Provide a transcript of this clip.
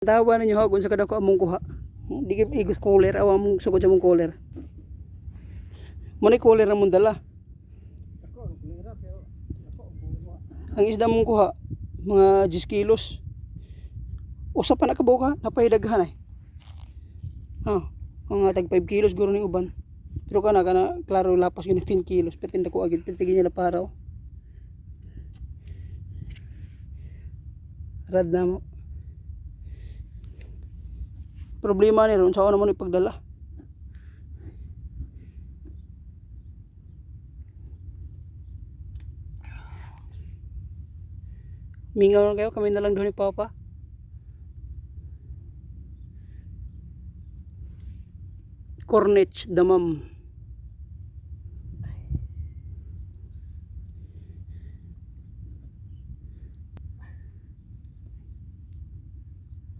Tawa ninyo ha kung sa kada ko among kuha. Di gyud igos cooler aw among sugod sa among cooler. Mo ni cooler na mong dala. Ang isda mong kuha mga 10 kilos. Usa pa nakabuka, napahidaghan ay. Mga tag 5 kilos guro ning uban. Pero kana klaro lapas gyud 15 kilos, pertin dako agid, pertin nila paraw. Rad na mo. Problema ni ron sa ano mo ni pagdala. Mingaw lang kayo, kami na lang doon ni Papa. Cornech Damam.